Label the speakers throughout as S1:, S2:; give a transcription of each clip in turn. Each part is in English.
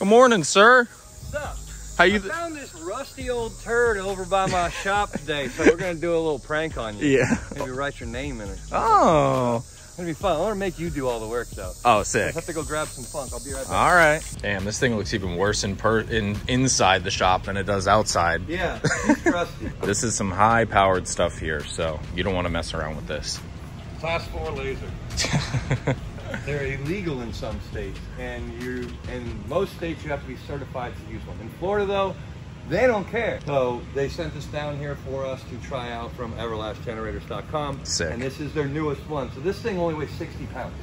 S1: Good morning, sir.
S2: What's up?
S1: I
S2: found this rusty old turd over by my shop today, so we're gonna do a little prank on you.
S1: Yeah.
S2: Maybe write your name in it.
S1: Oh.
S2: It's gonna be fun. I want to make you do all the work though.
S1: Oh, sick.
S2: I have to go grab some funk. I'll be right back.
S1: All right. Damn, this thing looks even worse inside the shop than it does outside.
S2: Yeah, it's rusty.
S1: This is some high-powered stuff here, so you don't want to mess around with this.
S2: Class 4 laser. They're illegal in some states, and in most states you have to be certified to use one. In Florida though, they don't care. So they sent this down here for us to try out from everlastgenerators.com.
S1: Sick.
S2: And this is their newest one. So this thing only weighs 60 pounds.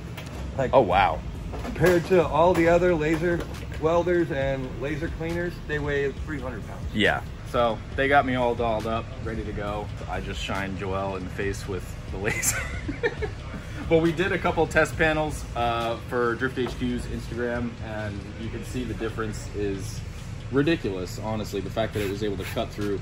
S2: Like,
S1: Oh, wow.
S2: compared to all the other laser welders and laser cleaners, they weigh 300 pounds.
S1: Yeah. So they got me all dolled up, ready to go. I just shined Joel in the face with the laser. But we did a couple test panels for Drift HQ's Instagram, and you can see the difference is ridiculous, honestly. The fact that it was able to cut through,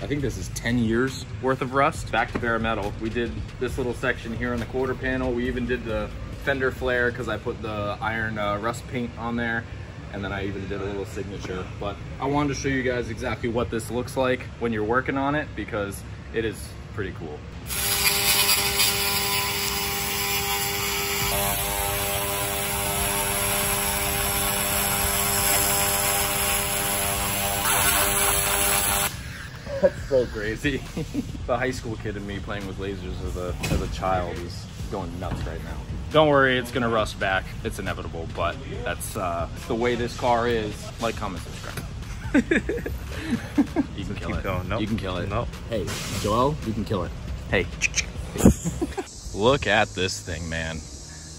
S1: I think this is 10 years worth of rust. Back to bare metal. We did this little section here on the quarter panel. We even did the fender flare because I put the iron rust paint on there. And then I even did a little signature. But I wanted to show you guys exactly what this looks like when you're working on it, because it is pretty cool. That's so crazy. The high school kid in me playing with lasers as a child is going nuts right now. Don't worry, it's gonna rust back. It's inevitable, but that's the way this car is. Like, comment, subscribe. You can kill it. Going. Nope. You can kill it. Nope. Hey, Joel, you can kill it. Hey. Look at this thing, man.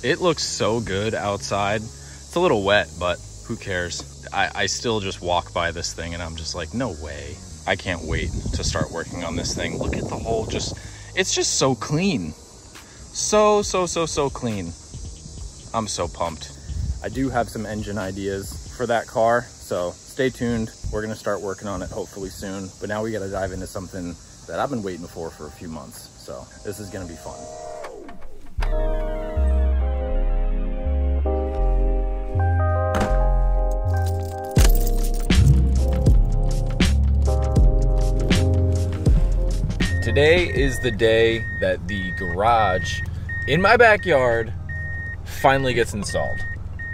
S1: It looks so good outside. It's a little wet, but who cares? I still just walk by this thing and I'm just like, no way. I can't wait to start working on this thing. Look at the whole, it's just so clean. So clean. I'm so pumped. I do have some engine ideas for that car, so stay tuned. We're gonna start working on it hopefully soon, but now we gotta dive into something that I've been waiting for a few months. So this is gonna be fun. Today is the day that the garage in my backyard finally gets installed.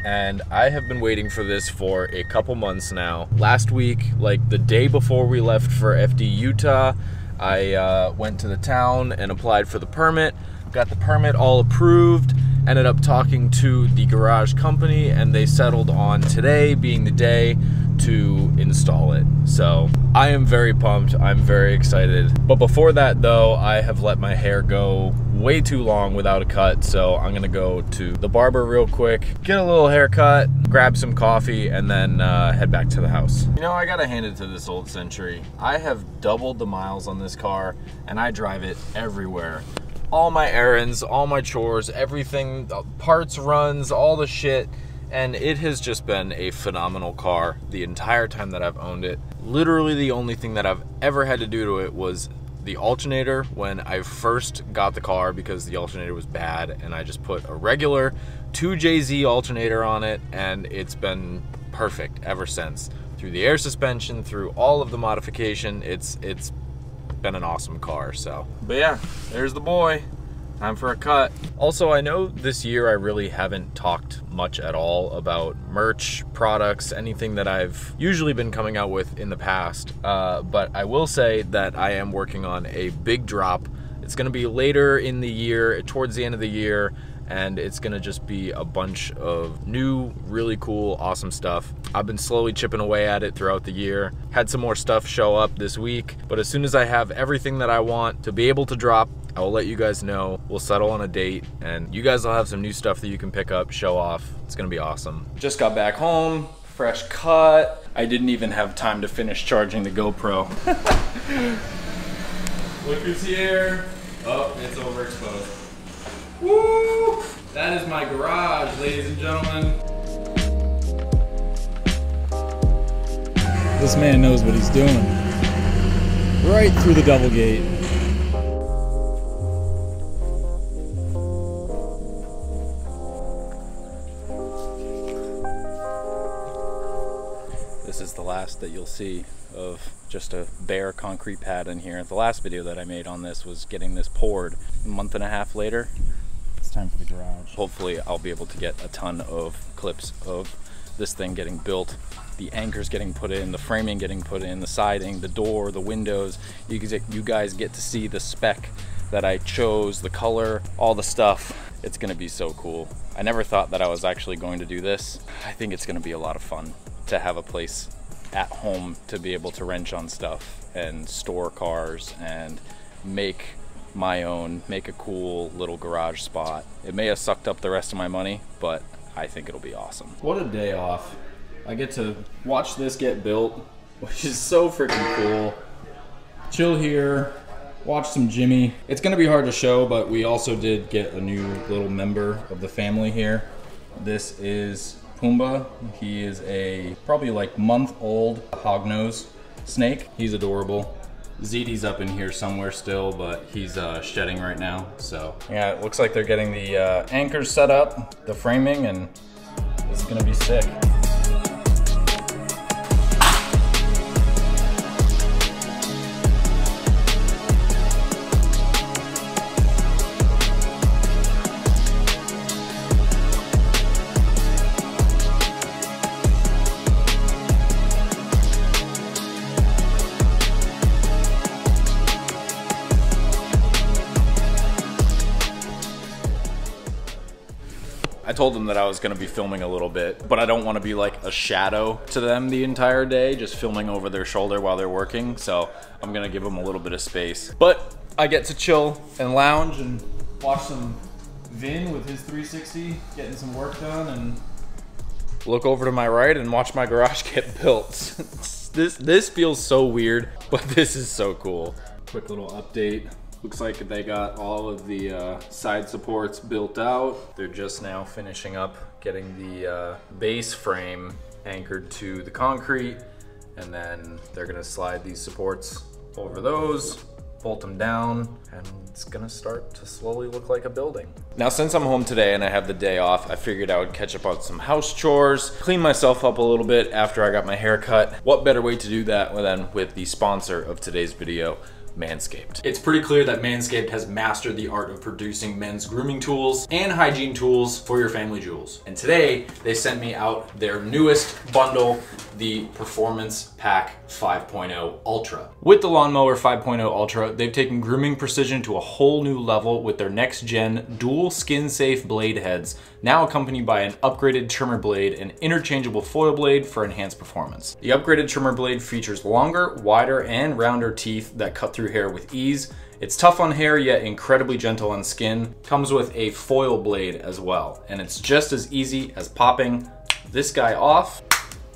S1: And I have been waiting for this for a couple months now. Last week, like the day before we left for FD Utah, I went to the town and applied for the permit, got the permit all approved, ended up talking to the garage company, and they settled on today being the day to install it. So I am very pumped. I'm very excited. But before that though, I have let my hair go way too long without a cut. So I'm gonna go to the barber real quick, get a little haircut, grab some coffee, and then head back to the house. You know, I gotta hand it to this old Century. I have doubled the miles on this car and I drive it everywhere. All my errands, all my chores, everything, parts runs, all the shit. And it has just been a phenomenal car the entire time that I've owned it. Literally the only thing that I've ever had to do to it was the alternator when I first got the car, because the alternator was bad, and I just put a regular 2JZ alternator on it, and it's been perfect ever since. Through the air suspension, through all of the modification, it's been an awesome car. So, but yeah, there's the boy. Time for a cut. Also, I know this year I really haven't talked much at all about merch, products, anything that I've usually been coming out with in the past. But I will say that I am working on a big drop. It's gonna be later in the year, towards the end of the year, and it's gonna just be a bunch of new, really cool, awesome stuff. I've been slowly chipping away at it throughout the year. Had some more stuff show up this week, but as soon as I have everything that I want to be able to drop, I will let you guys know. We'll settle on a date, and you guys will have some new stuff that you can pick up, show off. It's gonna be awesome. Just got back home, fresh cut. I didn't even have time to finish charging the GoPro. Look who's here. Oh, it's overexposed. Woo! That is my garage, ladies and gentlemen.
S3: This man knows what he's doing. Right through the double gate. This is the last that you'll see of just a bare concrete pad in here. The last video that I made on this was getting this poured. A month and a half later, it's time for the garage. Hopefully I'll be able to get a ton of clips of this thing getting built, the anchors getting put in, the framing getting put in, the siding, the door, the windows. You guys get to see the spec that I chose, the color, all the stuff. It's gonna be so cool. I never thought that I was actually going to do this. I think it's gonna be a lot of fun to have a place at home to be able to wrench on stuff and store cars and make my own, make a cool little garage spot. It may have sucked up the rest of my money, but I think it'll be awesome. What a day off. I get to watch this get built, which is so freaking cool. Chill here, watch some Jimmy. It's gonna be hard to show, but we also did get a new little member of the family here. This is Pumbaa. He is a probably like month-old hognose snake. He's adorable. ZD's up in here somewhere still, but he's shedding right now. So yeah, it looks like they're getting the anchors set up, the framing, and it's gonna be sick. I told them that I was gonna be filming a little bit, but I don't wanna be like a shadow to them the entire day, just filming over their shoulder while they're working, so I'm gonna give them a little bit of space. But I get to chill and lounge and watch some Vin with his 360, getting some work done, and look over to my right and watch my garage get built. This feels so weird, but this is so cool. Quick little update. Looks like they got all of the side supports built out. They're just now finishing up getting the base frame anchored to the concrete, and then they're gonna slide these supports over those, bolt them down, and it's gonna start to slowly look like a building. Now, since I'm home today and I have the day off, I figured I would catch up on some house chores, clean myself up a little bit after I got my hair cut. What better way to do that than with the sponsor of today's video, Manscaped. It's pretty clear that Manscaped has mastered the art of producing men's grooming tools and hygiene tools for your family jewels. And today, they sent me out their newest bundle, the Performance Pack 5.0 Ultra. With the Lawnmower 5.0 Ultra, they've taken grooming precision to a whole new level with their next-gen dual skin-safe blade heads, now accompanied by an upgraded trimmer blade and interchangeable foil blade for enhanced performance. The upgraded trimmer blade features longer, wider, and rounder teeth that cut through hair with ease. It's tough on hair, yet incredibly gentle on skin. Comes with a foil blade as well, and it's just as easy as popping this guy off,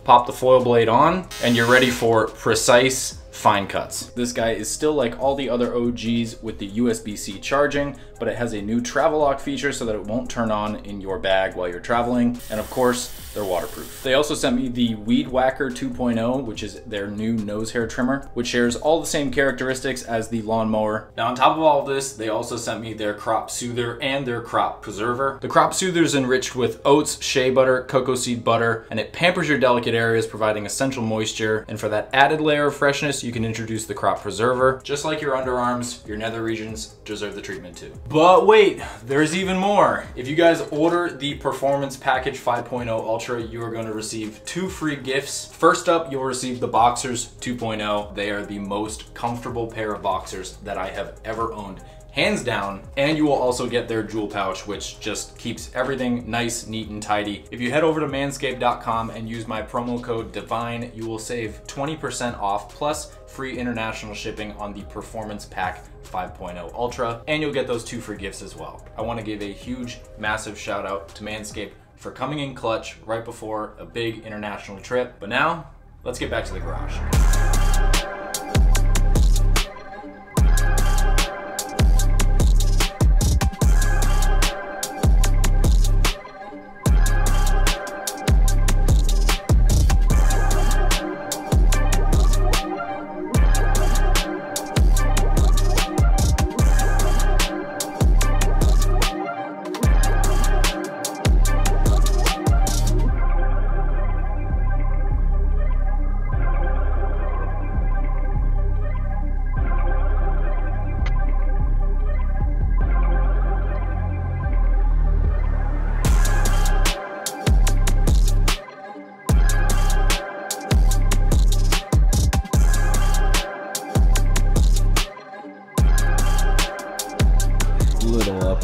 S3: pop the foil blade on, and you're ready for precise fine cuts. This guy is still like all the other OGs with the USB-C charging, but it has a new travel lock feature so that it won't turn on in your bag while you're traveling. And of course, they're waterproof. They also sent me the Weed Whacker 2.0, which is their new nose hair trimmer, which shares all the same characteristics as the lawnmower. Now, on top of all of this, they also sent me their Crop Soother and their Crop Preserver. The Crop Soother is enriched with oats, shea butter, cocoa seed butter, and it pampers your delicate areas, providing essential moisture. And for that added layer of freshness, you can introduce the Crop Preserver. Just like your underarms, your nether regions deserve the treatment too. But wait, there's even more. If you guys order the Performance Package 5.0 Ultra, you are going to receive 2 free gifts. First up, you'll receive the Boxers 2.0. They are the most comfortable pair of boxers that I have ever owned, hands down. And you will also get their jewel pouch, which just keeps everything nice, neat, and tidy. If you head over to manscaped.com and use my promo code DIVINE, you will save 20% off plus free international shipping on the Performance Pack 5.0 Ultra, and you'll get those 2 free gifts as well. I want to give a huge, massive shout out to Manscaped for coming in clutch right before a big international trip. But now, let's get back to the garage.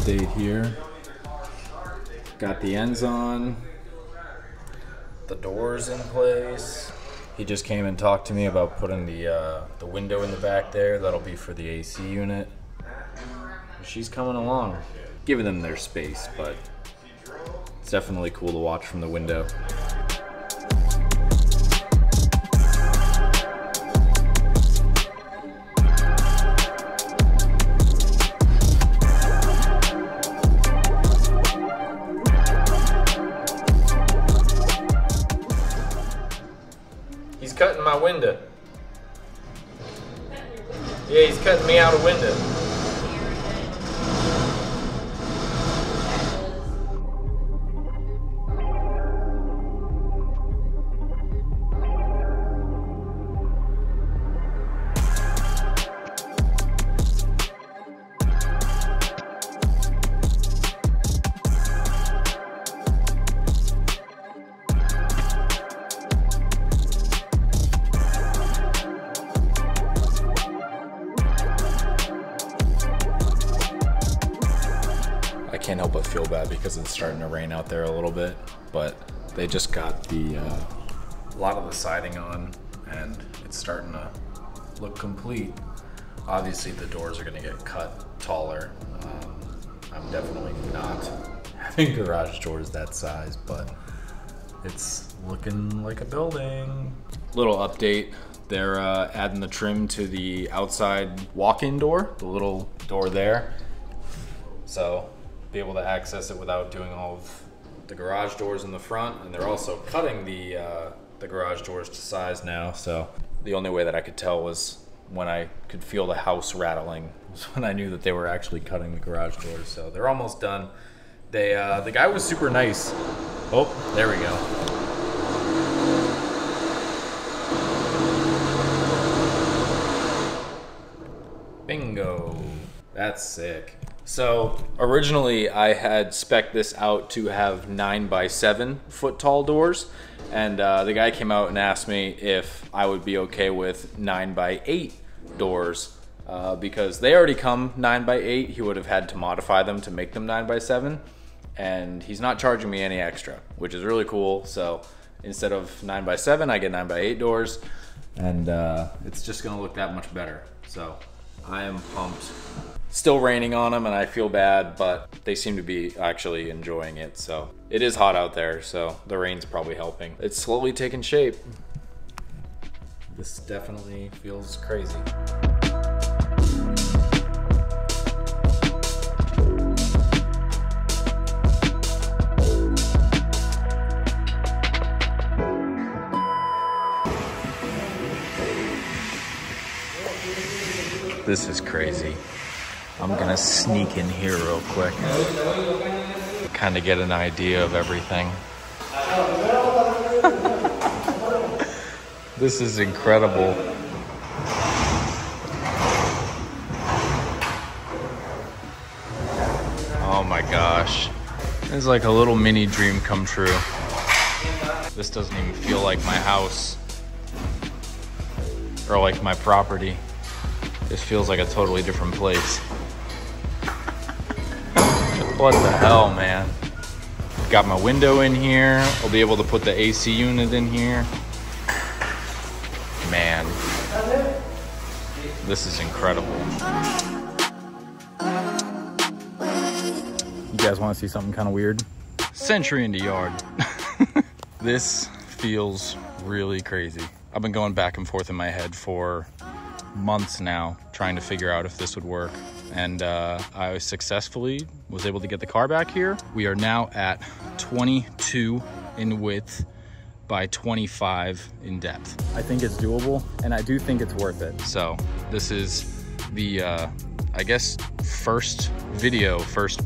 S3: update here. Got the ends on, the doors in place. He just came and talked to me about putting the window in the back there. That'll be for the AC unit. She's coming along, giving them their space, but it's definitely cool to watch from the window.
S1: He's cutting my window. Yeah, he's cutting me out a window.
S3: I can't help but feel bad because it's starting to rain out there a little bit, but they just got a lot of the siding on and it's starting to look complete. Obviously the doors are going to get cut taller. I'm definitely not having garage doors that size, but it's looking like a building. Little update, they're adding the trim to the outside walk-in door, the little door there. So be able to access it without doing all of the garage doors in the front, and they're also cutting the garage doors to size now. So the only way that I could tell was when I could feel the house rattling, was when I knew that they were actually cutting the garage doors. So they're almost done. They the guy was super nice. Oh, there we go. Bingo. That's sick. So originally I had spec'd this out to have 9x7 foot tall doors, and the guy came out and asked me if I would be okay with 9x8 doors because they already come 9x8. He would have had to modify them to make them 9x7, and he's not charging me any extra, which is really cool. So instead of 9x7, I get 9x8 doors, and it's just gonna look that much better. So I am pumped. Still raining on them and I feel bad, but they seem to be actually enjoying it. So it is hot out there, so the rain's probably helping. It's slowly taking shape. This definitely feels crazy. This is crazy. I'm gonna sneak in here real quick, kind of get an idea of everything. This is incredible. Oh my gosh. It's like a little mini dream come true. This doesn't even feel like my house or like my property. This feels like a totally different place. What the hell, man? Got my window in here. I'll be able to put the AC unit in here. Man, this is incredible. You guys want to see something kind of weird? Century in the yard. This feels really crazy. I've been going back and forth in my head for months now, trying to figure out if this would work. And I successfully was able to get the car back here. We are now at 22 in width by 25 in depth. I think it's doable, and I do think it's worth it. So this is the, I guess, first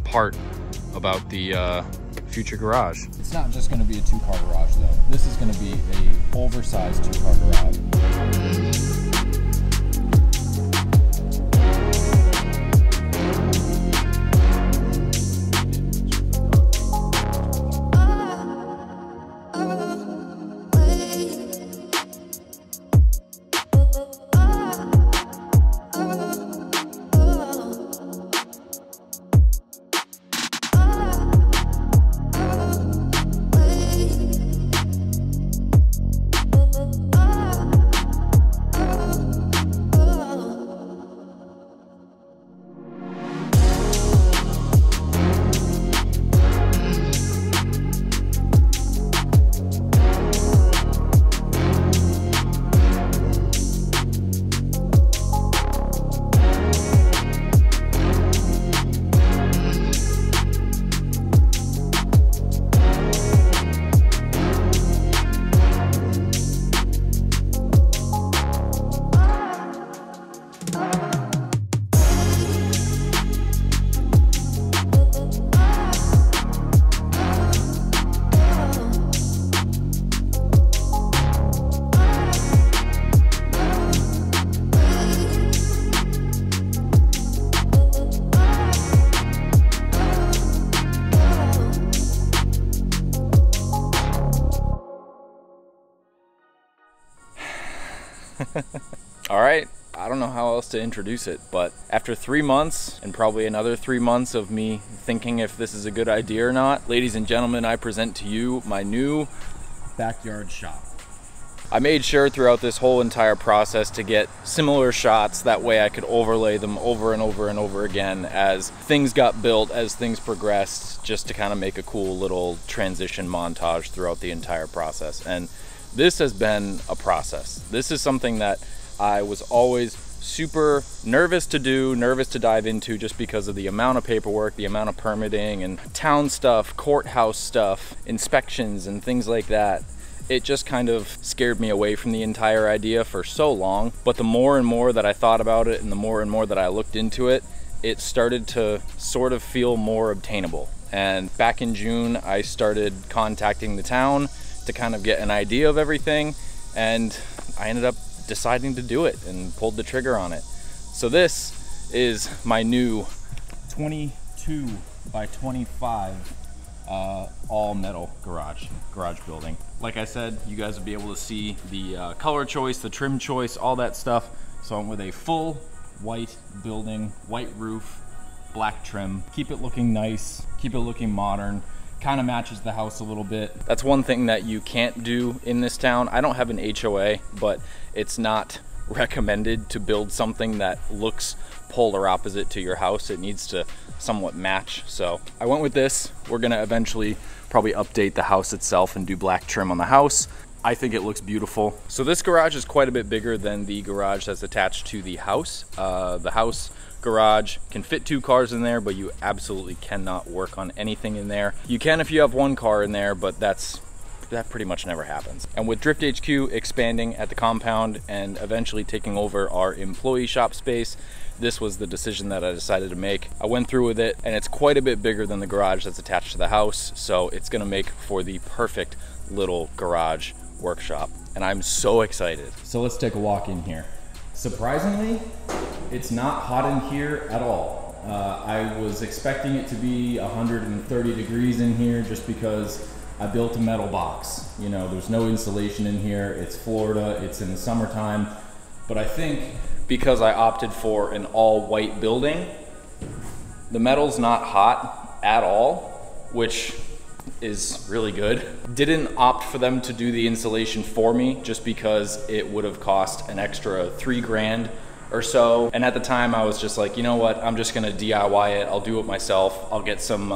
S3: part about the future garage. It's not just gonna be a 2-car garage though. This is gonna be a oversized 2-car garage. All right, I don't know how else to introduce it, but after 3 months and probably another 3 months of me thinking if this is a good idea or not, ladies and gentlemen, I present to you my new backyard shop. I made sure throughout this whole entire process to get similar shots, that way I could overlay them over and over and over again as things got built, as things progressed, just to kind of make a cool little transition montage throughout the entire process. And this has been a process. This is something that I was always super nervous to do, nervous to dive into, just because of the amount of paperwork, the amount of permitting and town stuff, courthouse stuff, inspections and things like that. It just kind of scared me away from the entire idea for so long. But the more and more that I thought about it and the more and more that I looked into it, it started to sort of feel more obtainable. And back in June, I started contacting the town to kind of get an idea of everything. And I ended up deciding to do it and pulled the trigger on it. So this is my new 22 by 25 all metal garage building. Like I said, you guys will be able to see the color choice, the trim choice, all that stuff. So I'm with a full white building, white roof, black trim. Keep it looking nice, keep it looking modern. Kind of matches the house a little bit. That's one thing that you can't do in this town. I don't have an HOA, but it's not recommended to build something that looks polar opposite to your house. It needs to somewhat match. So I went with this. We're gonna eventually probably update the house itself and do black trim on the house. I think it looks beautiful. So this garage is quite a bit bigger than the garage that's attached to the house. The house garage can fit 2 cars in there, but you absolutely cannot work on anything in there. You can if you have 1 car in there, but that pretty much never happens. And with Drift HQ expanding at the compound and eventually taking over our employee shop space, this was the decision that I decided to make. I went through with it, and it's quite a bit bigger than the garage that's attached to the house, so it's gonna make for the perfect little garage workshop, and I'm so excited. So let's take a walk in here. Surprisingly, it's not hot in here at all. I was expecting it to be 130 degrees in here just because I built a metal box. You know, there's no insulation in here. It's Florida, it's in the summertime. But I think because I opted for an all white building, the metal's not hot at all, which is really good. Didn't opt for them to do the insulation for me just because it would have cost an extra 3 grand or so. And at the time I was just like, you know what, I'm just gonna DIY it. I'll do it myself. I'll get some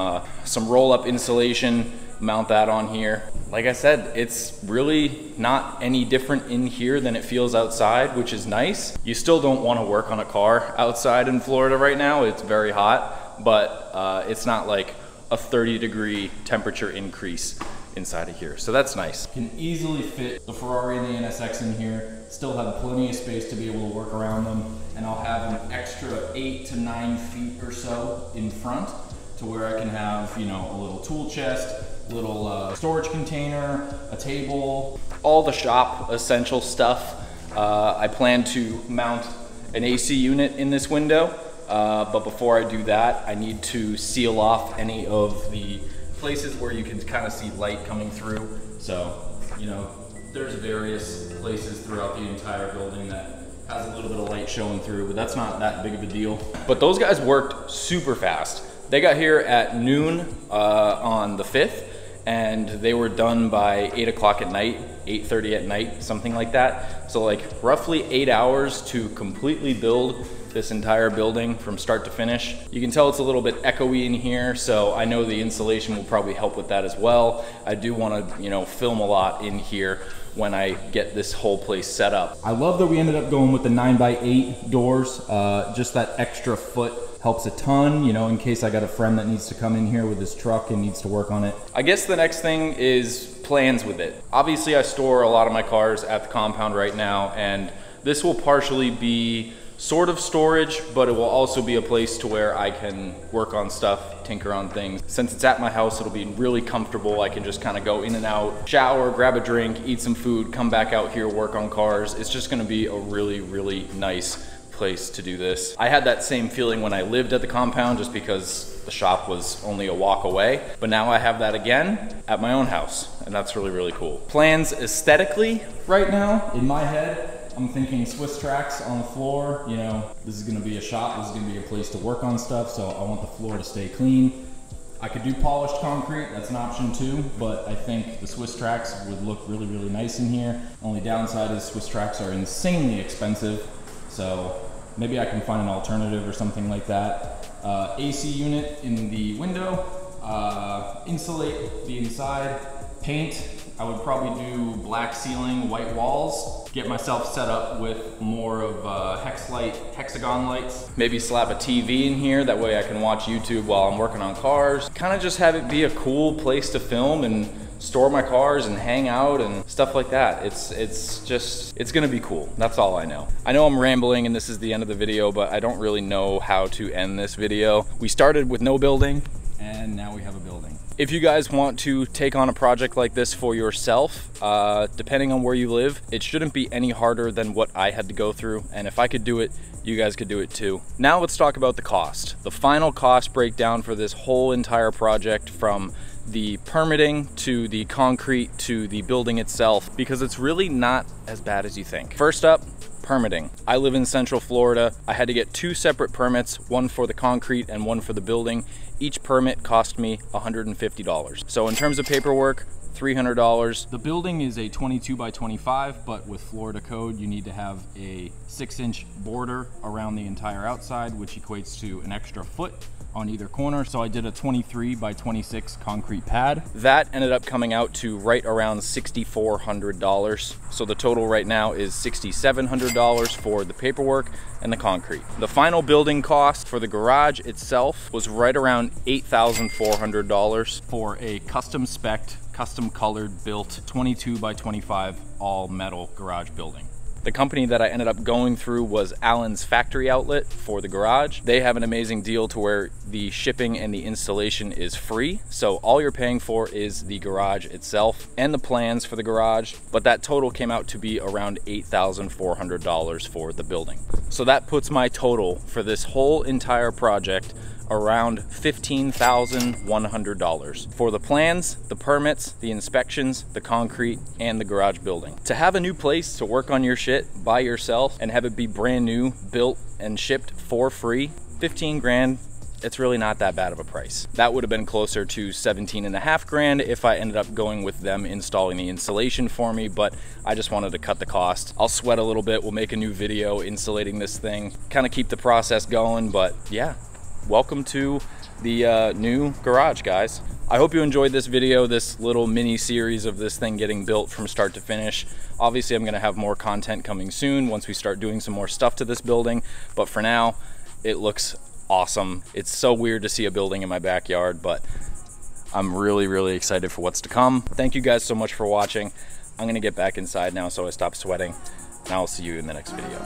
S3: roll-up insulation, mount that on here. Like I said, it's really not any different in here than it feels outside, which is nice. You still don't want to work on a car outside in Florida right now. It's very hot, but it's not like a 30-degree temperature increase inside of here. So that's nice. Can easily fit the Ferrari and the NSX in here. Still have plenty of space to be able to work around them. And I'll have an extra 8 to 9 feet or so in front to where I can have, you know, a little tool chest, little storage container, a table, all the shop essential stuff. I plan to mount an AC unit in this window, but before I do that, I need to seal off any of the places where you can kind of see light coming through. So, you know, there's various places throughout the entire building that has a little bit of light showing through, but that's not that big of a deal. But those guys worked super fast. They got here at noon on the 5th, and they were done by 8 o'clock at night, 8:30 at night, something like that. So like roughly 8 hours to completely build this entire building from start to finish. You can tell it's a little bit echoey in here, so I know the insulation will probably help with that as well. I do want to, you know, film a lot in here when I get this whole place set up. I love that we ended up going with the 9x8 doors. Just that extra foot helps a ton, you know, in case I got a friend that needs to come in here with his truck and needs to work on it. I guess the next thing is plans with it. Obviously I store a lot of my cars at the compound right now, and this will partially be sort of storage, but it will also be a place to where I can work on stuff, tinker on things. Since it's at my house, it'll be really comfortable. I can just kind of go in and out, shower, grab a drink, eat some food, come back out here, work on cars. It's just gonna be a really, really nice place to do this. I had that same feeling when I lived at the compound just because the shop was only a walk away, but now I have that again at my own house, and that's really, really cool. Plans aesthetically right now in my head I'm thinking Swiss tracks on the floor. You know, this is gonna be a shop, this is gonna be a place to work on stuff, so I want the floor to stay clean. I could do polished concrete, that's an option too, but I think the Swiss tracks would look really, really nice in here. Only downside is Swiss tracks are insanely expensive, so maybe I can find an alternative or something like that. AC unit in the window, insulate the inside, paint. I would probably do black ceiling, white walls, get myself set up with more of hexagon lights. Maybe slap a TV in here, that way I can watch YouTube while I'm working on cars. Kind of just have it be a cool place to film and store my cars and hang out and stuff like that. It's gonna be cool. That's all I know. I know I'm rambling and this is the end of the video, but I don't really know how to end this video. We started with no building and now we have a building. If you guys want to take on a project like this for yourself, depending on where you live, it shouldn't be any harder than what I had to go through. And if I could do it, you guys could do it too. Now let's talk about the cost. The final cost breakdown for this whole entire project, from the permitting to the concrete to the building itself, because it's really not as bad as you think. First up, permitting. I live in Central Florida. I had to get 2 separate permits, one for the concrete and one for the building. Each permit cost me $150. So in terms of paperwork, $300. The building is a 22 by 25, but with Florida code, you need to have a 6-inch border around the entire outside, which equates to an extra foot on either corner. So I did a 23 by 26 concrete pad. That ended up coming out to right around $6,400. So the total right now is $6,700 for the paperwork and the concrete. The final building cost for the garage itself was right around $8,400 for a custom spec'd, custom colored built 22 by 25 all metal garage building. The company that I ended up going through was Allen's Factory Outlet for the garage. They have an amazing deal to where the shipping and the installation is free. So all you're paying for is the garage itself and the plans for the garage. But that total came out to be around $8,400 for the building. So that puts my total for this whole entire project around $15,100 for the plans, the permits, the inspections, the concrete, and the garage building. To have a new place to work on your shit by yourself and have it be brand new, built and shipped for free, 15 grand, it's really not that bad of a price. That would have been closer to 17.5 grand if I ended up going with them installing the insulation for me, but I just wanted to cut the cost. I'll sweat a little bit, we'll make a new video insulating this thing, kind of keep the process going, but yeah. Welcome to the new garage, guys. I hope you enjoyed this video, this little mini series of this thing getting built from start to finish. Obviously, I'm gonna have more content coming soon once we start doing some more stuff to this building, but for now, it looks awesome. It's so weird to see a building in my backyard, but I'm really, really excited for what's to come. Thank you guys so much for watching. I'm gonna get back inside now so I stop sweating, and I'll see you in the next video.